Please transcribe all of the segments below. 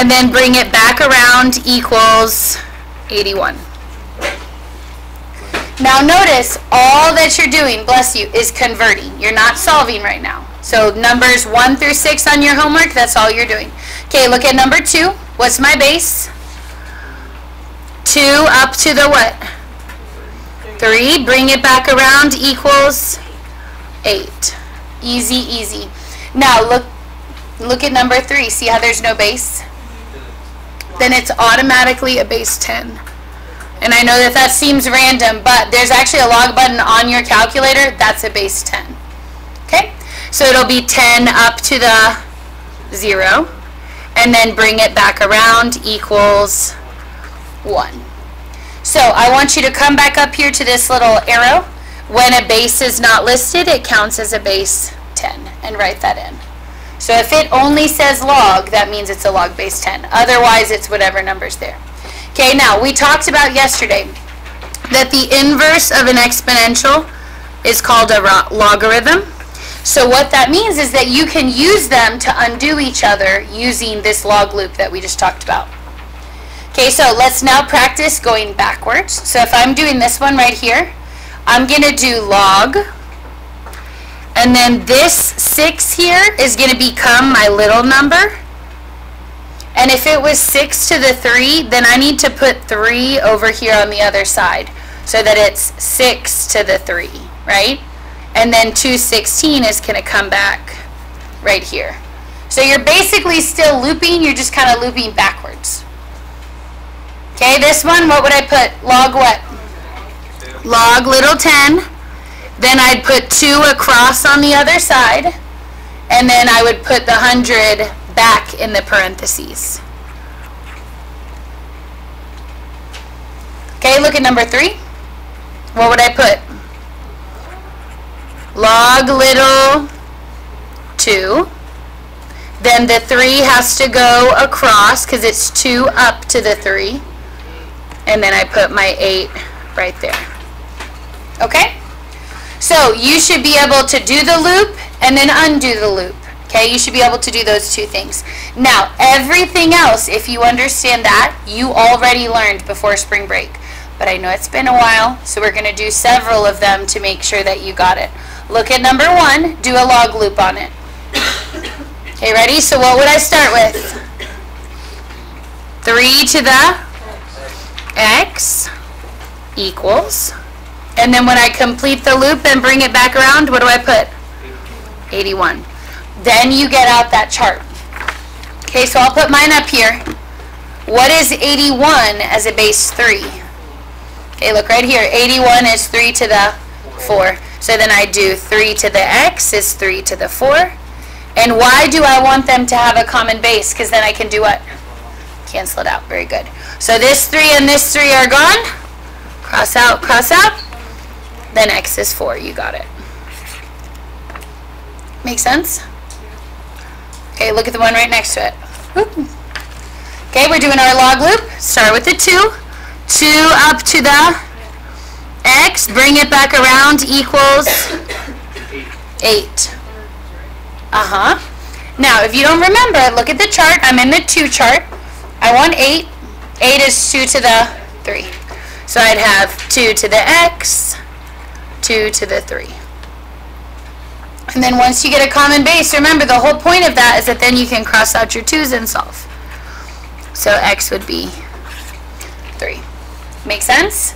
and then bring it back around equals 81. Now notice all that you're doing, bless you, is converting. You're not solving right now. So numbers 1 through 6 on your homework, that's all you're doing. Okay, look at number 2. What's my base? 2 up to the what? 3. Bring it back around equals 8. Easy, easy. Now look at number 3. See how there's no base? Then it's automatically a base 10. And I know that seems random, but there's actually a log button on your calculator. That's a base 10. Okay? So it'll be 10 up to the 0. And then bring it back around equals 1. So I want you to come back up here to this little arrow. When a base is not listed, it counts as a base 10. And write that in. So if it only says log, that means it's a log base 10. Otherwise, it's whatever number's there. Okay, now we talked about yesterday that the inverse of an exponential is called a logarithm. So what that means is that you can use them to undo each other using this log loop that we just talked about. Okay, so let's now practice going backwards. So if I'm doing this one right here, I'm going to do log, and then this 6 here is going to become my little number. And if it was 6 to the 3, then I need to put 3 over here on the other side so that it's 6 to the 3, right? And then 216 is going to come back right here. So you're basically still looping, you're just kind of looping backwards. Okay, this one, what would I put? Log what? Log little 10. Then I'd put 2 across on the other side. And then I would put the 100 back in the parentheses. Okay, look at number 3. What would I put? Log little 2. Then the 3 has to go across because it's 2 up to the 3. And then I put my 8 right there. Okay? So you should be able to do the loop and then undo the loop. Okay, you should be able to do those two things. Now, everything else, if you understand that, you already learned before spring break. But I know it's been a while, so we're going to do several of them to make sure that you got it. Look at number 1, do a log loop on it. Okay, ready? So what would I start with? 3 to the x equals. And then when I complete the loop and bring it back around, what do I put? 81. Then you get out that chart. Okay, so I'll put mine up here. What is 81 as a base 3? Okay, look right here. 81 is 3 to the 4. So then I do 3 to the x is 3 to the 4. And why do I want them to have a common base? Because then I can do what? Cancel it out. Very good. So this 3 and this 3 are gone. Cross out, cross out. Then x is 4. You got it. Make sense? Okay, look at the one right next to it. Whoop. Okay, we're doing our log loop. Start with the 2. 2 up to the x. Bring it back around equals 8. Now, if you don't remember, look at the chart. I'm in the 2 chart. I want 8. 8 is 2 to the 3. So I'd have 2 to the x, 2 to the 3. And then once you get a common base, remember the whole point of that is that then you can cross out your 2's and solve. So x would be 3. Make sense?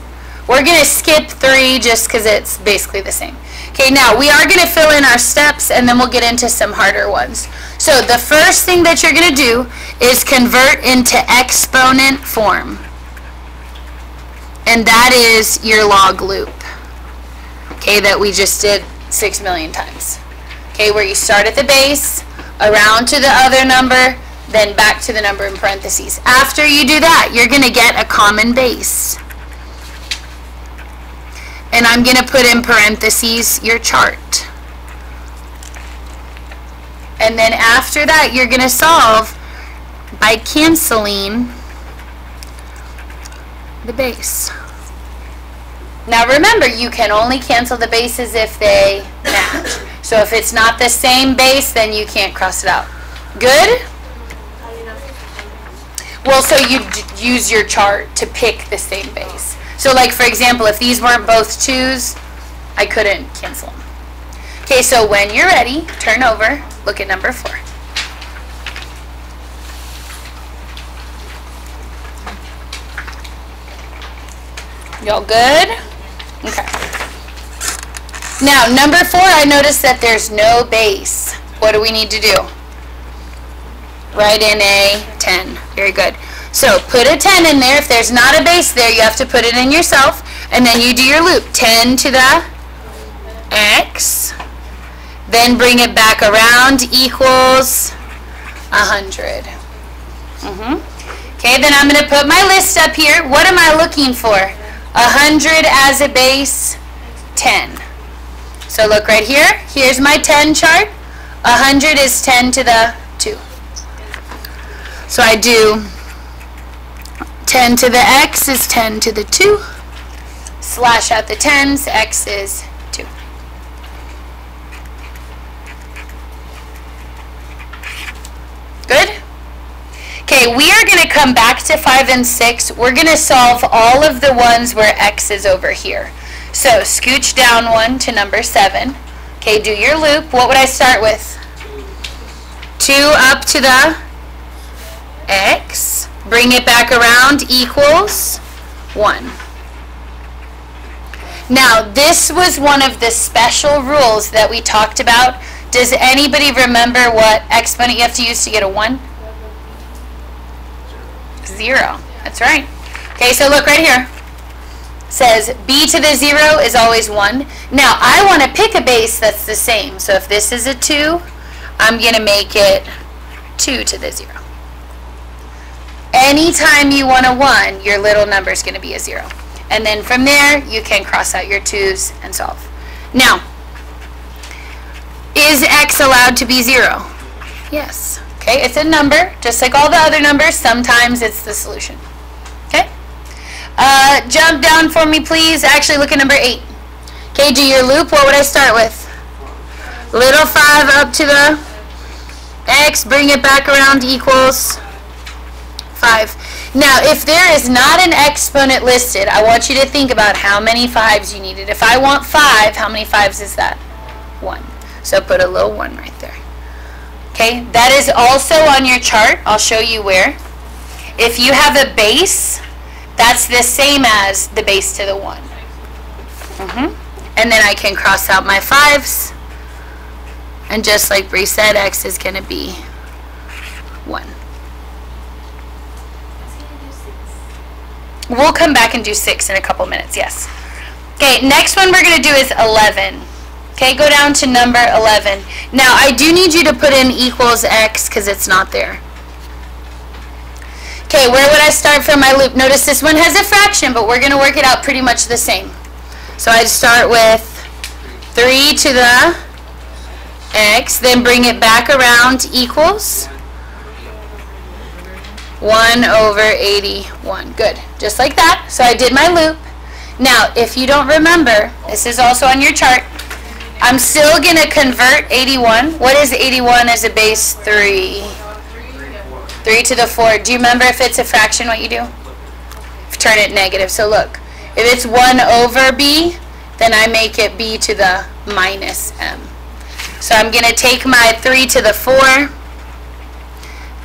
We're going to skip 3 just because it's basically the same. Okay, now we are going to fill in our steps and then we'll get into some harder ones. So the first thing that you're going to do is convert into exponent form. And that is your log loop. Okay, that we just did 6 million times. Okay, where you start at the base, around to the other number, then back to the number in parentheses. After you do that, you're going to get a common base. And I'm going to put in parentheses your chart. And then after that, you're going to solve by canceling the base. Now remember, you can only cancel the bases if they match. So if it's not the same base, then you can't cross it out. Good? Well, so you use your chart to pick the same base. So like, for example, if these weren't both 2's, I couldn't cancel them. Okay, so when you're ready, turn over, look at number 4. Y'all good? Okay. Now, number 4, I noticed that there's no base. What do we need to do? Write in a 10. Very good. So put a 10 in there. If there's not a base there, you have to put it in yourself. And then you do your loop. 10 to the x. Then bring it back around equals 100. Okay, then I'm going to put my list up here. What am I looking for? 100 as a base, 10. So look right here. Here's my 10 chart. 100 is 10 to the 2. So I do 10 to the x is 10 to the 2. Slash out the 10s. X is 2. Good? Okay, we are going to come back to 5 and 6. We're going to solve all of the ones where x is over here. So scooch down one to number 7. Okay, do your loop. What would I start with? 2 up to the x. Bring it back around equals 1. Now, this was one of the special rules that we talked about. Does anybody remember what exponent you have to use to get a 1? 0. That's right. Okay, so look right here. It says b to the 0 is always 1. Now, I want to pick a base that's the same. So if this is a 2, I'm going to make it 2 to the 0. Anytime you want a 1, your little number is going to be a 0. And then from there, you can cross out your 2's and solve. Now, is x allowed to be 0? Yes. Okay, it's a number, just like all the other numbers. Sometimes it's the solution. Okay? Jump down for me, please. Actually, look at number 8. Okay, do your loop. What would I start with? Little 5 up to the x. Bring it back around equals 5. Now, if there is not an exponent listed, I want you to think about how many 5's you needed. If I want 5, how many 5's is that? 1. So put a little 1 right there. Okay, that is also on your chart. I'll show you where. If you have a base, that's the same as the base to the 1. And then I can cross out my 5's. And just like Bree said, x is going to be 1. We'll come back and do 6 in a couple minutes, yes. Okay, next one we're going to do is 11. Okay, go down to number 11. Now, I do need you to put in equals x because it's not there. Okay, where would I start for my loop? Notice this one has a fraction, but we're going to work it out pretty much the same. So I'd start with 3 to the x, then bring it back around equals 1 over 81. Good. Just like that. So I did my loop. Now, if you don't remember, this is also on your chart. I'm still going to convert 81. What is 81 as a base? 3. 3 to the 4. Do you remember if it's a fraction what you do? Turn it negative. So look, if it's 1 over b, then I make it b to the minus m. So I'm going to take my 3 to the 4,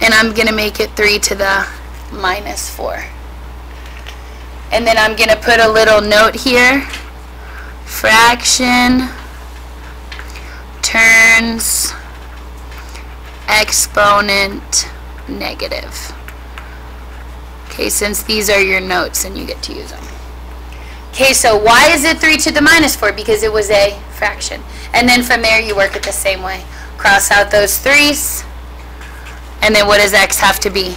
and I'm going to make it 3 to the minus 4. And then I'm going to put a little note here. Fraction turns exponent negative. Okay, since these are your notes and you get to use them. Okay, so why is it 3 to the minus 4? Because it was a fraction. And then from there you work it the same way. Cross out those 3's. And then what does x have to be?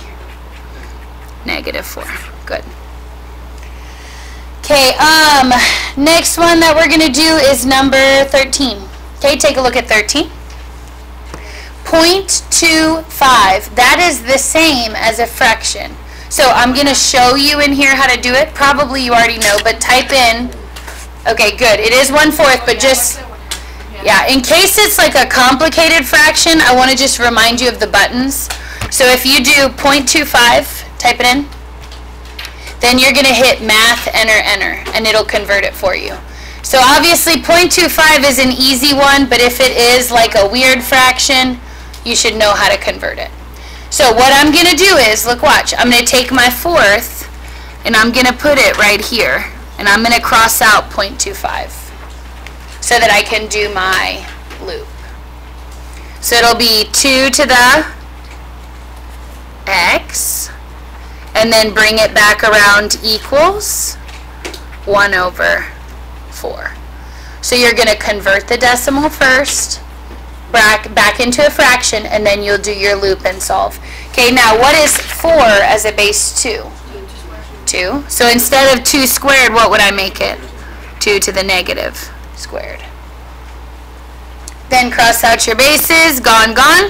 Negative 4. Good. Okay, next one that we're going to do is number 13. Okay, take a look at 13. 0.25, that is the same as a fraction. So I'm going to show you in here how to do it. Probably you already know, but type in, okay, good. It is 1/4, but just, yeah, in case it's like a complicated fraction, I want to just remind you of the buttons. So if you do 0.25 type it in. Then you're going to hit math, enter, and it'll convert it for you. So obviously 0.25 is an easy one, but if it is like a weird fraction, you should know how to convert it. So what I'm going to do is, look, watch, I'm going to take my fourth, and I'm going to put it right here, and I'm going to cross out 0.25 so that I can do my loop. So it'll be 2 to the x, and then bring it back around equals 1 over 4. So you're going to convert the decimal first, back into a fraction, and then you'll do your loop and solve. Okay, now what is 4 as a base 2? 2. So instead of 2 squared, what would I make it? 2 to the negative squared. Then cross out your bases, gone, gone.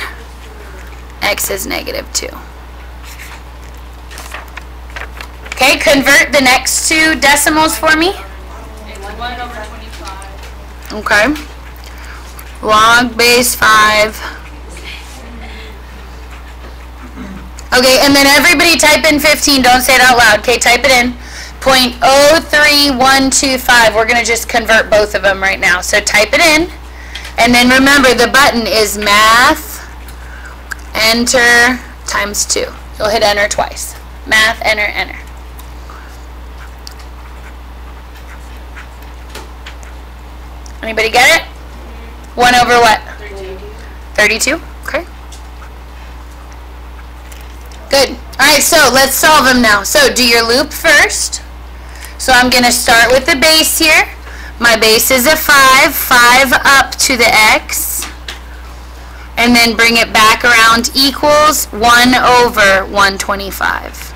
X is negative 2. Okay, convert the next two decimals for me. It's 1 over 25. Okay. Log base 5. Okay, and then everybody type in 15. Don't say it out loud. Okay, type it in. 0.03125. We're going to just convert both of them right now. So type it in. And then remember, the button is math, enter, times 2. You'll hit enter twice. Math, enter, enter. Anybody get it? 1 over what? 32. Okay. Good. Alright, so let's solve them now. So do your loop first. So I'm going to start with the base here. My base is a 5. 5 up to the x. And then bring it back around equals 1 over 125.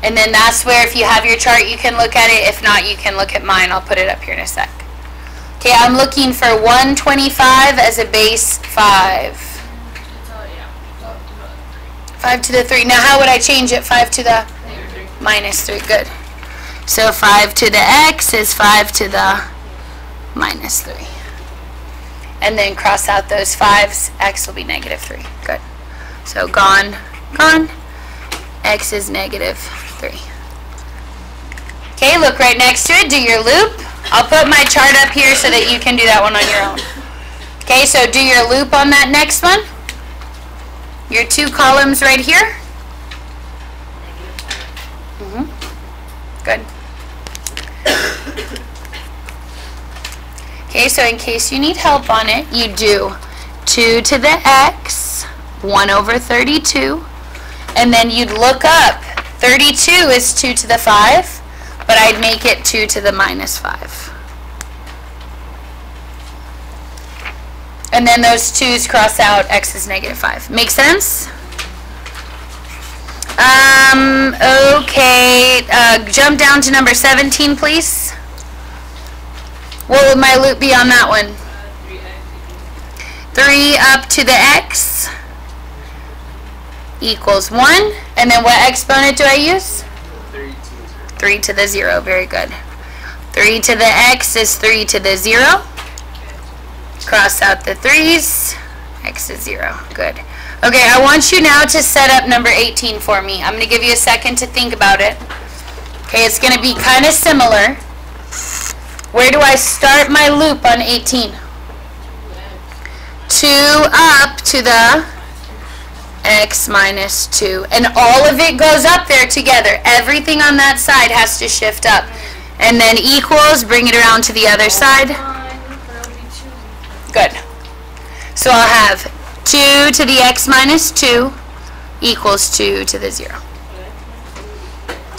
And then that's where, if you have your chart, you can look at it. If not, you can look at mine. I'll put it up here in a sec. Okay, I'm looking for 125 as a base 5. 5 to the 3. Now how would I change it? 5 to the minus 3. Good. So 5 to the x is 5 to the minus 3. And then cross out those 5's. X will be negative 3. Good. So gone, gone. X is negative 3. Okay, look right next to it. Do your loop. I'll put my chart up here so that you can do that one on your own. Okay, so do your loop on that next one. Your 2 columns right here. Good. Okay, so in case you need help on it, you do 2 to the x, 1 over 32, and then you'd look up. 32 is 2 to the 5. But I'd make it 2 to the minus 5. And then those 2's cross out, x is negative 5. Make sense? Okay, jump down to number 17, please. What would my loop be on that one? 3 up to the x equals 1. And then what exponent do I use? 3 to the 0. Very good. 3 to the x is 3 to the 0. Cross out the 3's. X is 0. Good. Okay, I want you now to set up number 18 for me. I'm going to give you a second to think about it. Okay, it's going to be kind of similar. Where do I start my loop on 18? 2 up to the x minus 2. And all of it goes up there together. Everything on that side has to shift up. And then equals, bring it around to the other side. Good. So I'll have 2 to the x minus 2 equals 2 to the 0.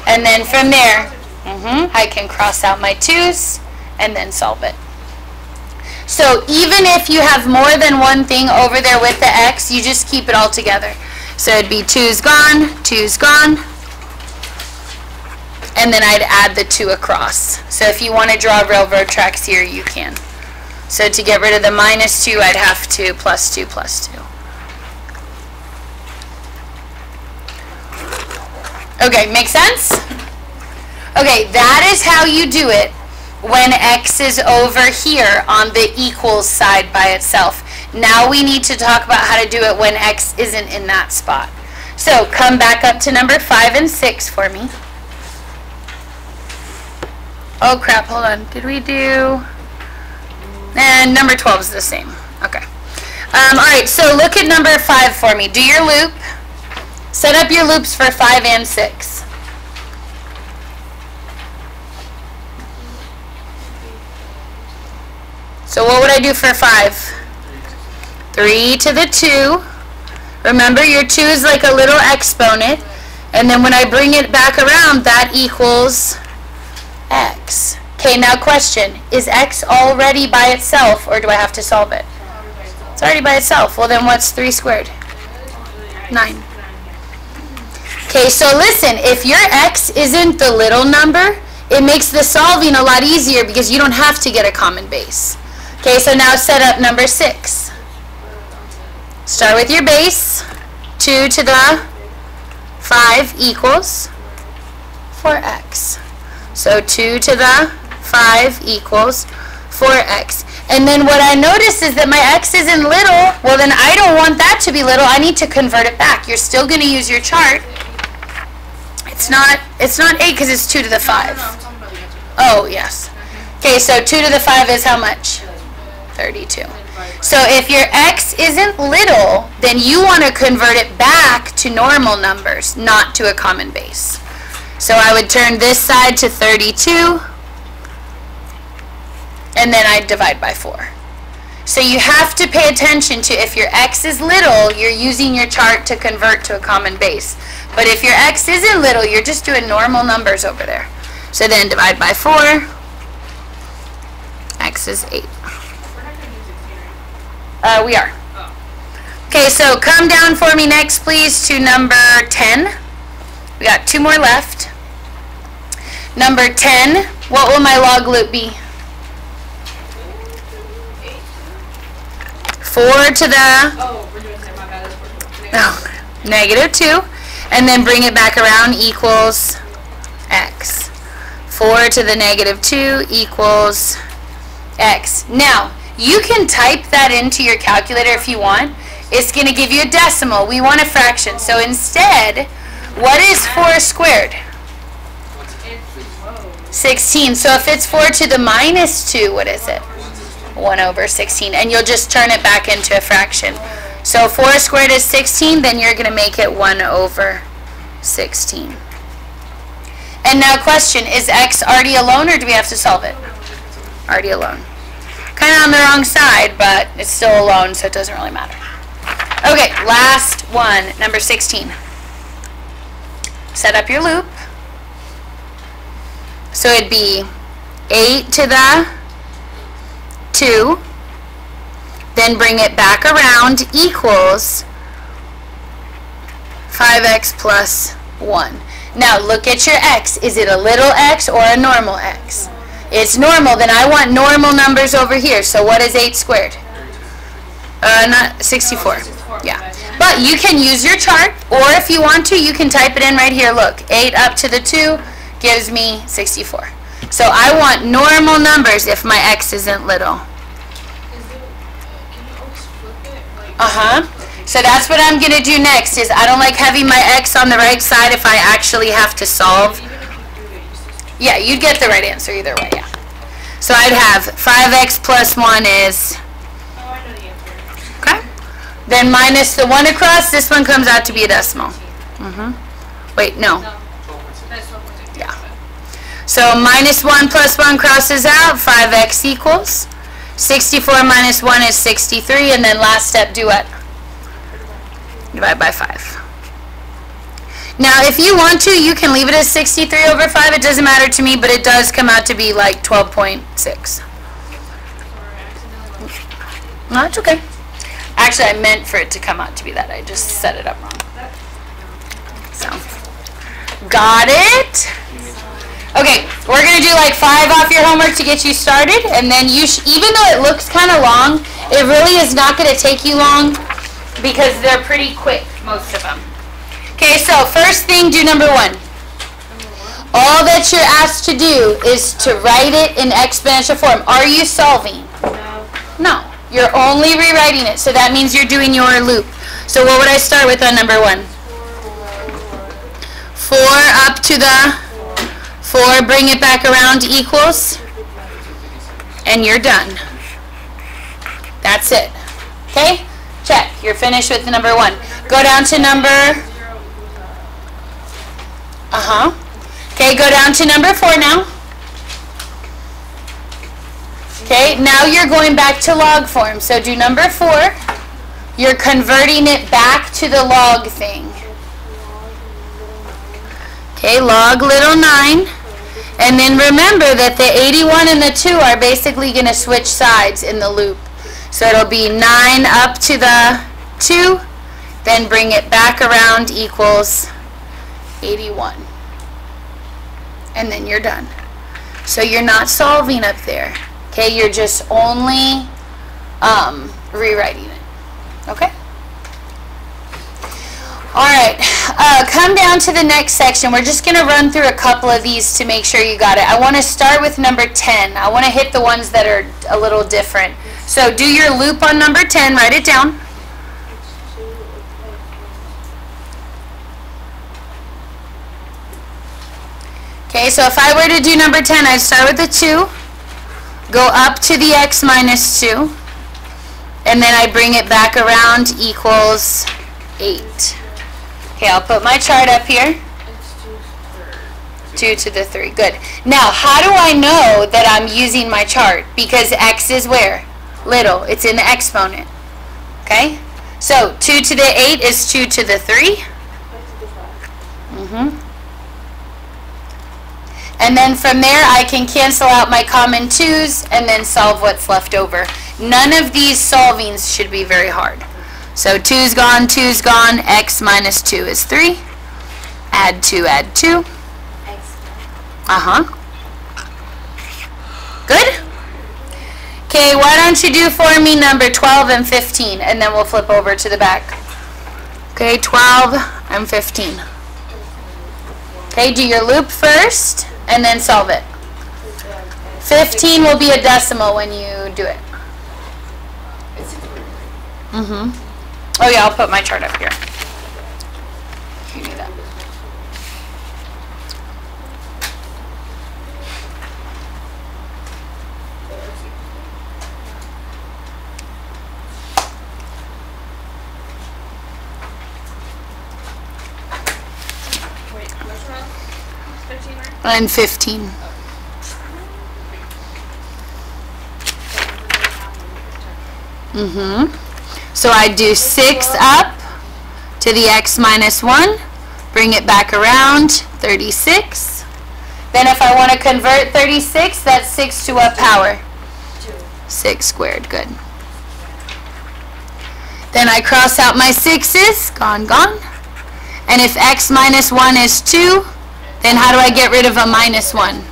And then from there, I can cross out my 2's and then solve it. So even if you have more than one thing over there with the x, you just keep it all together. So it'd be 2's gone, 2's gone, and then I'd add the 2 across. So if you want to draw railroad tracks here, you can. So to get rid of the minus 2, I'd have to plus 2 plus 2. Okay, make sense? Okay, that is how you do it when x is over here on the equals side by itself. Now we need to talk about how to do it when x isn't in that spot. So come back up to number 5 and 6 for me. Oh crap, hold on. Did we do... And number 12 is the same. Okay. Alright, so look at number 5 for me. Do your loop. Set up your loops for 5 and 6. So what would I do for 5? 3 to the 2. Remember, your 2 is like a little exponent. And then when I bring it back around, that equals x. Okay, now question. Is x already by itself, or do I have to solve it? It's already by itself. Well, then what's 3 squared? 9. Okay, so listen. If your x isn't the little number, it makes the solving a lot easier because you don't have to get a common base. Okay, so now set up number 6. Start with your base. 2 to the 5 equals 4x. So 2 to the 5 equals 4x. And then what I notice is that my x isn't little. Well, then I don't want that to be little. I need to convert it back. You're still going to use your chart. It's not 8 because it's 2 to the 5. Oh, yes. Okay, so 2 to the 5 is how much? 32. So if your x isn't little, then you want to convert it back to normal numbers, not to a common base. So I would turn this side to 32, and then I'd divide by 4. So you have to pay attention to, if your x is little, you're using your chart to convert to a common base. But if your x isn't little, you're just doing normal numbers over there. So then divide by 4, x is 8. We are. Okay, so come down for me next, please, to number 10. We got 2 more left. Number 10, what will my log loop be? 4 to the... Oh, we're doing that. My bad. No, negative 2. And then bring it back around equals x. 4 to the negative 2 equals x. Now, you can type that into your calculator if you want. It's going to give you a decimal. We want a fraction. So instead, what is 4 squared? 16. So if it's 4 to the minus 2, what is it? 1 over 16. And you'll just turn it back into a fraction. So 4 squared is 16, then you're going to make it 1 over 16. And now question, is x already alone, or do we have to solve it? Already alone. Kind of on the wrong side, but it's still alone, so it doesn't really matter. Okay, last one, number 16. Set up your loop. So it'd be 8 to the 2, then bring it back around equals 5x plus 1. Now look at your x. Is it a little x or a normal x? It's normal. Then I want normal numbers over here. So what is 8 squared? Not 64. Yeah. But you can use your chart, or if you want to, you can type it in right here. Look, 8 up to the 2 gives me 64. So I want normal numbers if my x isn't little. So that's what I'm going to do next, is I don't like having my x on the right side if I actually have to solve. Yeah, you'd get the right answer either way, yeah. So I'd have 5x plus 1 is... Okay. Then minus the 1 across, this one comes out to be a decimal. Wait, no. Yeah. So minus 1 plus 1 crosses out, 5x equals 64 minus 1 is 63, and then last step, do what? Divide by 5. Now, if you want to, you can leave it as 63 over 5. It doesn't matter to me, but it does come out to be like 12.6. No, it's okay. Actually, I meant for it to come out to be that. I just set it up wrong. So, got it? Okay, we're going to do like 5 off your homework to get you started, and then you even though it looks kind of long, it really is not going to take you long because they're pretty quick, most of them. Okay, so first thing, do number 1. All that you're asked to do is to write it in exponential form. Are you solving? No. You're only rewriting it, so that means you're doing your loop. So what would I start with on number 1? 4 up to the 4, bring it back around equals, and you're done. That's it. Okay? Check. You're finished with number 1. Go down to number... Okay, go down to number 4 now. Okay, now you're going back to log form. So do number 4. You're converting it back to the log thing. Okay, log little 9. And then remember that the 81 and the 2 are basically going to switch sides in the loop. So it'll be 9 up to the 2, then bring it back around equals 81. And then you're done. So you're not solving up there. Okay, you're just only rewriting it. Okay? Alright, come down to the next section. We're just going to run through a couple of these to make sure you got it. I want to start with number 10. I want to hit the ones that are a little different. So do your loop on number 10. Write it down. Okay, so if I were to do number 10, I'd start with the 2, go up to the x minus 2, and then I bring it back around equals 8. Okay, I'll put my chart up here. 2 to the 3. Good. Now, how do I know that I'm using my chart? Because x is where? Little. It's in the exponent. Okay? So, 2 to the 8 is 2 to the 3. And then from there, I can cancel out my common 2's and then solve what's left over. None of these solvings should be very hard. So 2's gone, 2's gone, x minus 2 is 3. Add 2, add 2. Good? Okay, why don't you do for me number 12 and 15, and then we'll flip over to the back. Okay, 12 and 15. Okay, do your loop first, and then solve it. 15 will be a decimal when you do it. Oh yeah, I'll put my chart up here. You do that. Wait, which one? 15, right? And 15. So I do 6 up to the x minus 1, bring it back around, 36. Then if I want to convert 36, that's 6 to what power? 6 squared, good. Then I cross out my 6's, gone, gone. And if x minus 1 is 2, then how do I get rid of a minus 1?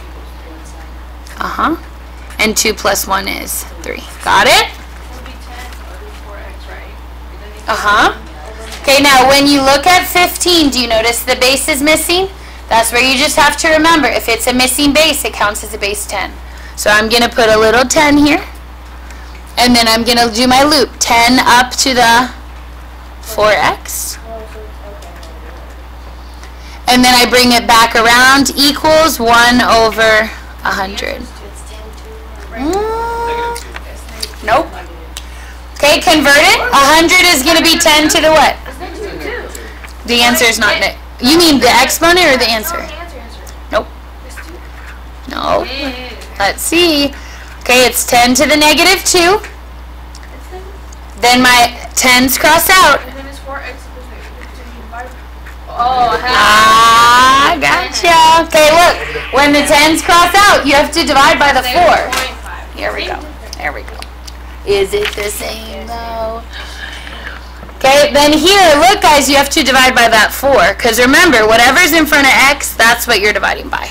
And 2 plus 1 is 3. Got it? Okay, now when you look at 15, do you notice the base is missing? That's where you just have to remember, if it's a missing base, it counts as a base 10. So I'm going to put a little 10 here, and then I'm going to do my loop. 10 up to the 4x. And then I bring it back around, equals 1 over 100. Nope. Okay, convert it. 100 is going to be 10 to the what? The answer is not it. You mean the exponent or the answer? Nope. No. Let's see. Okay, it's 10 to the negative 2. Then my 10's cross out. Ah, gotcha. Okay, look. When the 10's cross out, you have to divide by the 4. Here we go. There we go. Is it the same though? Okay, then here, look guys, you have to divide by that 4. Because remember, whatever's in front of x, that's what you're dividing by.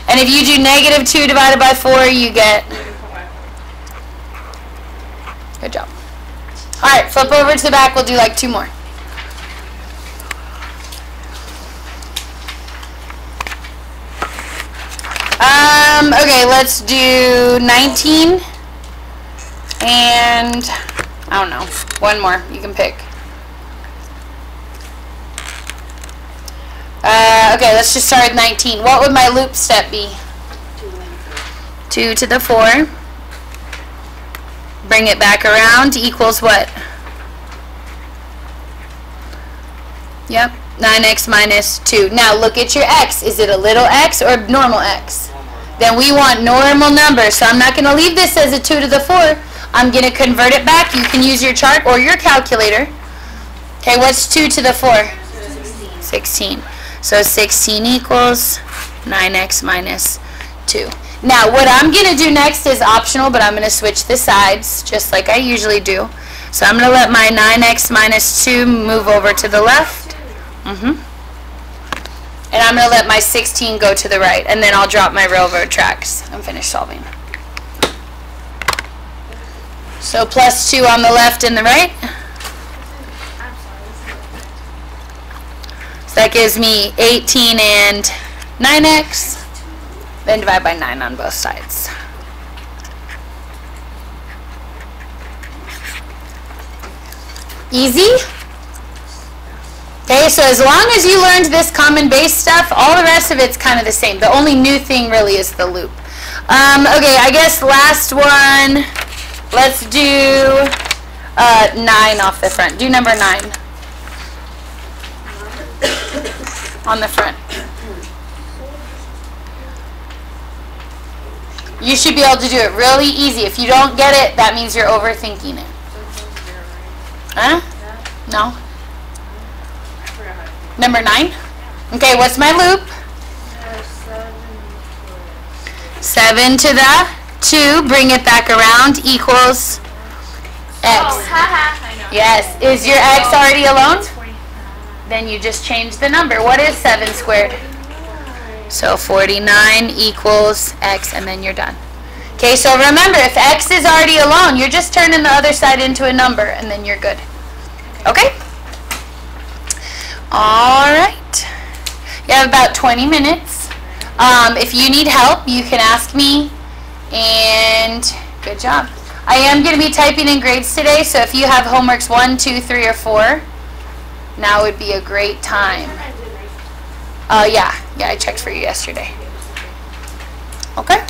And if you do negative 2 divided by 4, you get... Good job. Alright, flip over to the back. We'll do like 2 more. Okay, let's do 19. And, I don't know, 1 more. You can pick. Okay, let's just start with 19. What would my loop step be? 2 to the 4. Bring it back around equals what? Yep, 9x minus 2. Now look at your x. Is it a little x or normal x? Then we want normal numbers. So I'm not going to leave this as a 2 to the 4. I'm going to convert it back. You can use your chart or your calculator. Okay, what's 2 to the 4? 16. So 16 equals 9x minus 2. Now, what I'm going to do next is optional, but I'm going to switch the sides, just like I usually do. So I'm going to let my 9x minus 2 move over to the left. And I'm going to let my 16 go to the right, and then I'll drop my railroad tracks and finish solving. So plus 2 on the left and the right. So that gives me 18 and 9x. Then divide by 9 on both sides. Easy? Okay, so as long as you learned this common base stuff, all the rest of it's kind of the same. The only new thing really is the loop. Okay, I guess last one, let's do 9 off the front. Do number 9 on the front. You should be able to do it really easy. If you don't get it, that means you're overthinking it. Huh? No? Number 9? Okay, what's my loop? 7 to the 2. Bring it back around equals x. Oh, haha. I know. Yes. Is your x already alone? Then you just change the number. What is 7 squared? So 49 equals x, and then you're done. Okay, so remember, if x is already alone, you're just turning the other side into a number, and then you're good. Okay? All right. You have about 20 minutes. If you need help, you can ask me, and good job. I am going to be typing in grades today, so if you have homeworks 1, 2, 3, or 4, now would be a great time. Yeah, I checked for you yesterday. Okay?